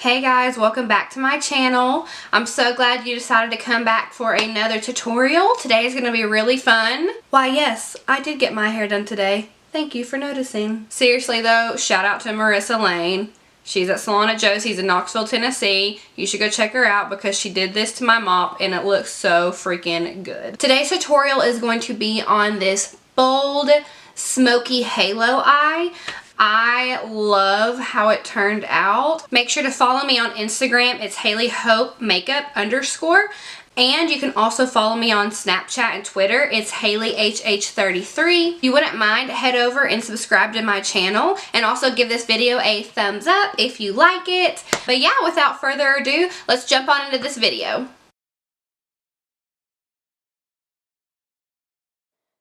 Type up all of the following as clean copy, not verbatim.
Hey guys, welcome back to my channel. I'm so glad you decided to come back for another tutorial. Today is going to be really fun. Why yes, I did get my hair done today. Thank you for noticing. Seriously though, shout out to Marissa Lane. She's at Salon at Josie's in Knoxville, Tennessee. You should go check her out because she did this to my mop and it looks so freaking good. Today's tutorial is going to be on this bold, smoky halo eye. I love how it turned out. Make sure to follow me on Instagram. It's Haley Hope Makeup _. And you can also follow me on Snapchat and Twitter. It's HaleyHH33. If you wouldn't mind, head over and subscribe to my channel. And also give this video a thumbs up if you like it. But yeah, without further ado, let's jump on into this video.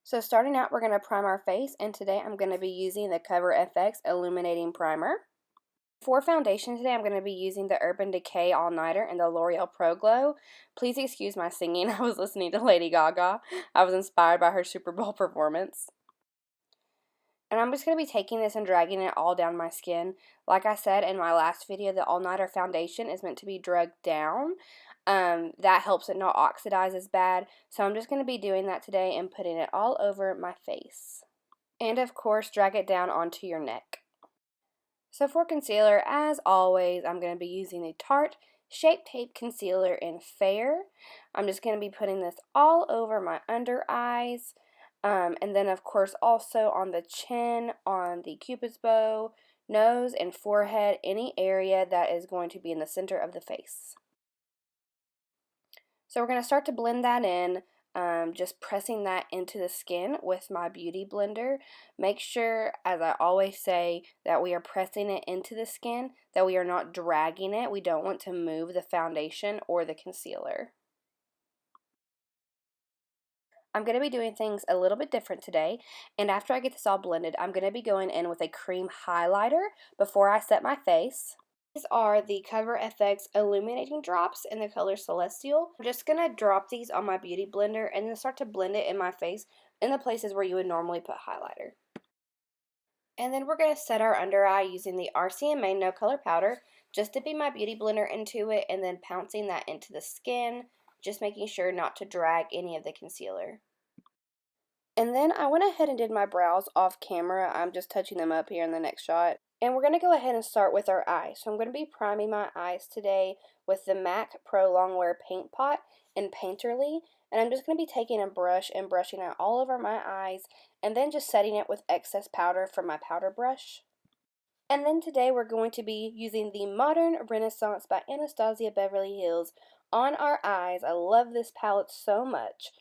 So starting out, we're going to prime our face, and today I'm going to be using the Cover FX Illuminating Primer. For foundation today, I'm going to be using the Urban Decay All Nighter and the L'Oreal Pro Glow. Please excuse my singing. I was listening to Lady Gaga. I was inspired by her Super Bowl performance. And I'm just going to be taking this and dragging it all down my skin. Like I said in my last video, the All Nighter foundation is meant to be drugged down. That helps it not oxidize as bad. So I'm just going to be doing that today and putting it all over my face. And of course, drag it down onto your neck. So for concealer, as always, I'm going to be using the Tarte Shape Tape Concealer in Fair. I'm just going to be putting this all over my under eyes. And then of course also on the chin, on the cupid's bow, nose, and forehead, any area that is going to be in the center of the face. So we're going to start to blend that in, just pressing that into the skin with my beauty blender. Make sure, as I always say, that we are pressing it into the skin, that we are not dragging it. We don't want to move the foundation or the concealer. I'm going to be doing things a little bit different today, and after I get this all blended, I'm going to be going in with a cream highlighter before I set my face. These are the Cover FX Illuminating Drops in the color Celestial. I'm just going to drop these on my beauty blender and then start to blend it in my face in the places where you would normally put highlighter. And then we're going to set our under eye using the RCMA No Color Powder, just dipping my beauty blender into it and then pouncing that into the skin, just making sure not to drag any of the concealer. And then I went ahead and did my brows off camera. I'm just touching them up here in the next shot. And we're going to go ahead and start with our eyes. So I'm going to be priming my eyes today with the MAC Pro Longwear Paint Pot in Painterly. And I'm just going to be taking a brush and brushing it all over my eyes, and then just setting it with excess powder from my powder brush. And then today we're going to be using the Modern Renaissance by Anastasia Beverly Hills on our eyes. I love this palette so much.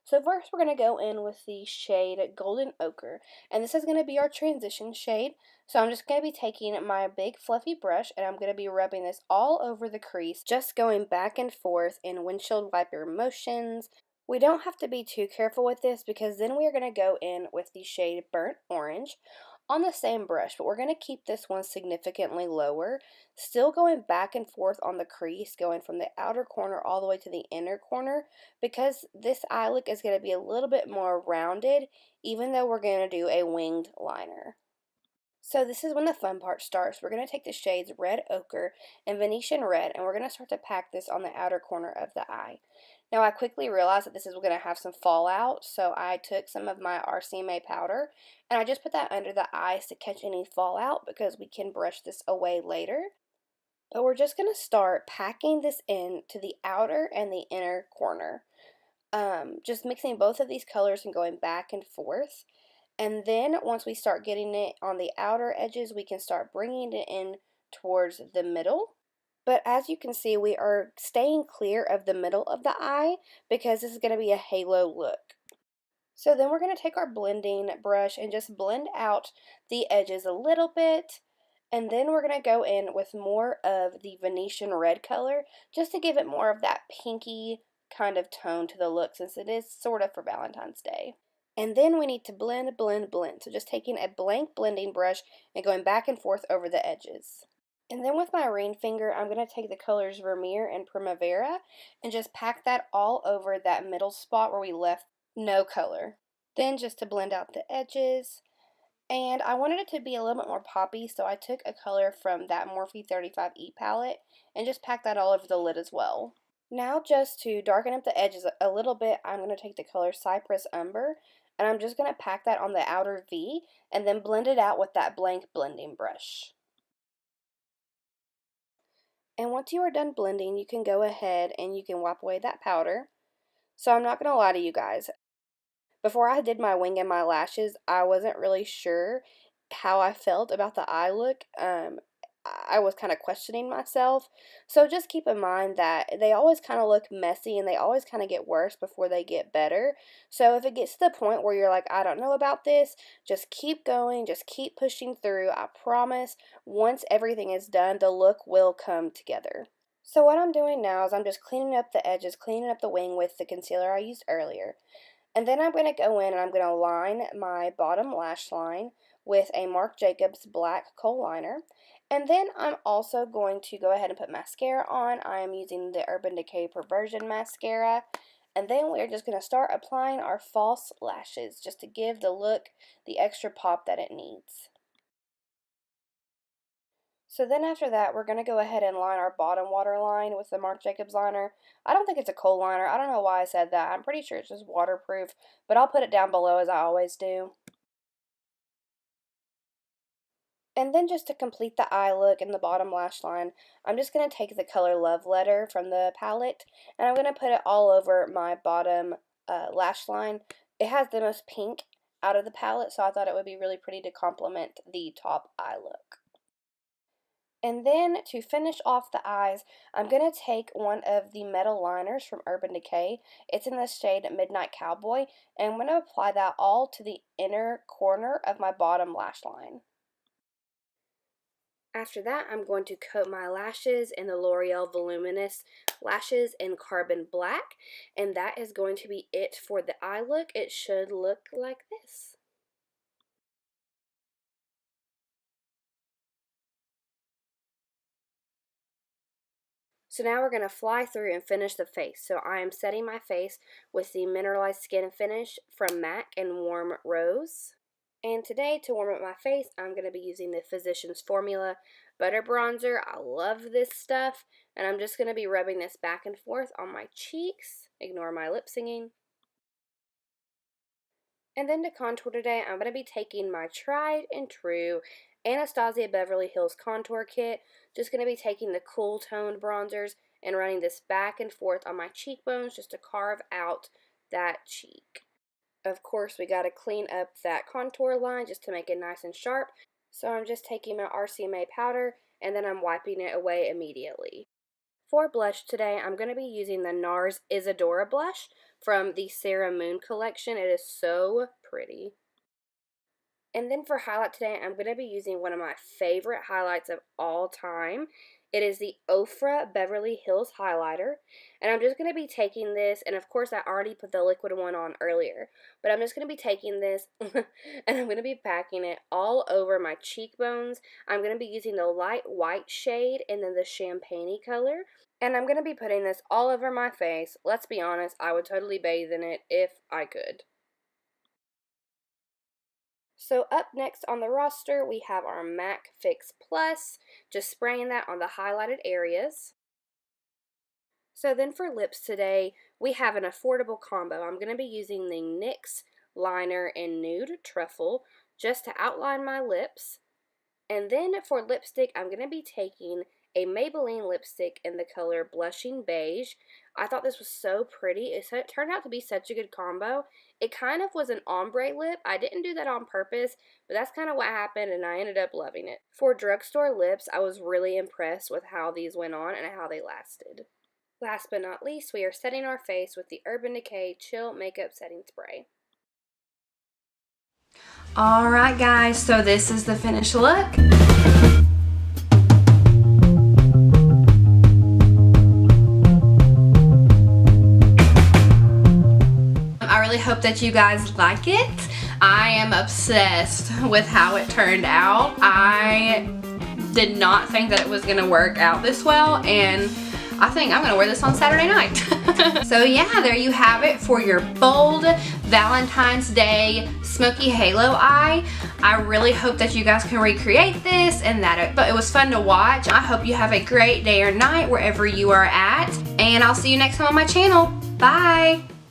So first we're going to go in with the shade Golden Ochre, and this is going to be our transition shade. So I'm just going to be taking my big fluffy brush and I'm going to be rubbing this all over the crease, just going back and forth in windshield wiper motions. We don't have to be too careful with this because then we are going to go in with the shade Burnt Orange on the same brush, but we're going to keep this one significantly lower, still going back and forth on the crease, going from the outer corner all the way to the inner corner, because this eye look is going to be a little bit more rounded, even though we're going to do a winged liner. So this is when the fun part starts. We're going to take the shades Red Ochre and Venetian Red, and we're going to start to pack this on the outer corner of the eye. Now I quickly realized that this is going to have some fallout, so I took some of my RCMA powder and I just put that under the eyes to catch any fallout because we can brush this away later. But we're just going to start packing this in to the outer and the inner corner. Just mixing both of these colors and going back and forth. And then once we start getting it on the outer edges, we can start bringing it in towards the middle. But as you can see, we are staying clear of the middle of the eye because this is going to be a halo look. So then we're going to take our blending brush and just blend out the edges a little bit. And then we're going to go in with more of the Venetian Red color just to give it more of that pinky kind of tone to the look, since it is sort of for Valentine's Day. And then we need to blend, blend, blend. So just taking a blank blending brush and going back and forth over the edges. And then with my ring finger, I'm going to take the colors Vermeer and Primavera and just pack that all over that middle spot where we left no color. Then just to blend out the edges. And I wanted it to be a little bit more poppy, so I took a color from that Morphe 35E palette and just packed that all over the lid as well. Now, just to darken up the edges a little bit, I'm going to take the color Cypress Umber, and I'm just going to pack that on the outer V and then blend it out with that blank blending brush. And once you are done blending, you can go ahead and you can wipe away that powder. So I'm not going to lie to you guys. Before I did my wing and my lashes, I wasn't really sure how I felt about the eye look. I was kind of questioning myself. So just keep in mind that they always kind of look messy and they always kind of get worse before they get better. So if it gets to the point where you're like, I don't know about this, just keep going, just keep pushing through. I promise, once everything is done, the look will come together. So what I'm doing now is I'm just cleaning up the edges, cleaning up the wing with the concealer I used earlier. And then I'm going to go in and I'm going to line my bottom lash line with a Marc Jacobs black kohl liner. And then I'm also going to go ahead and put mascara on. I am using the Urban Decay Perversion Mascara. And then we're just going to start applying our false lashes just to give the look the extra pop that it needs. So then after that, we're going to go ahead and line our bottom waterline with the Marc Jacobs liner. I don't think it's a kohl liner. I don't know why I said that. I'm pretty sure it's just waterproof, but I'll put it down below as I always do. And then just to complete the eye look and the bottom lash line, I'm just going to take the color Love Letter from the palette, and I'm going to put it all over my bottom lash line. It has the most pink out of the palette, so I thought it would be really pretty to complement the top eye look. And then to finish off the eyes, I'm going to take one of the metal liners from Urban Decay. It's in the shade Midnight Cowboy, and I'm going to apply that all to the inner corner of my bottom lash line. After that, I'm going to coat my lashes in the L'Oreal Voluminous Lashes in Carbon Black, and that is going to be it for the eye look. It should look like this. So now we're going to fly through and finish the face. So I am setting my face with the Mineralized Skin Finish from MAC in Warm Rose. And today, to warm up my face, I'm going to be using the Physicians Formula Butter Bronzer. I love this stuff. And I'm just going to be rubbing this back and forth on my cheeks. Ignore my lip singing. And then to contour today, I'm going to be taking my tried and true Anastasia Beverly Hills Contour Kit. Just going to be taking the cool toned bronzers and running this back and forth on my cheekbones just to carve out that cheek. Of course, we got to clean up that contour line just to make it nice and sharp. So I'm just taking my RCMA powder and then I'm wiping it away immediately. For blush today, I'm going to be using the NARS Isadora blush from the Sara Moon collection. It is so pretty. And then for highlight today, I'm going to be using one of my favorite highlights of all time. It is the OFRA Beverly Hills highlighter. And I'm just going to be taking this, and of course I already put the liquid one on earlier. But I'm just going to be taking this, and I'm going to be packing it all over my cheekbones. I'm going to be using the light white shade and then the champagne color. And I'm going to be putting this all over my face. Let's be honest, I would totally bathe in it if I could. So up next on the roster, we have our MAC Fix Plus, just spraying that on the highlighted areas. So then for lips today, we have an affordable combo. I'm going to be using the NYX Liner in Nude Truffle just to outline my lips. And then for lipstick, I'm going to be taking a Maybelline lipstick in the color Blushing Beige. I thought this was so pretty. It turned out to be such a good combo. It kind of was an ombre lip. I didn't do that on purpose, but that's kind of what happened, and I ended up loving it. For drugstore lips, I was really impressed with how these went on and how they lasted. Last but not least, we are setting our face with the Urban Decay Chill Makeup Setting Spray. Alright guys, so this is the finished look. I really hope that you guys like it. I am obsessed with how it turned out. I did not think that it was going to work out this well, and I think I'm going to wear this on Saturday night. So yeah, there you have it for your bold Valentine's Day smoky halo eye. I really hope that you guys can recreate this and that it was fun to watch. I hope you have a great day or night wherever you are at, and I'll see you next time on my channel. Bye!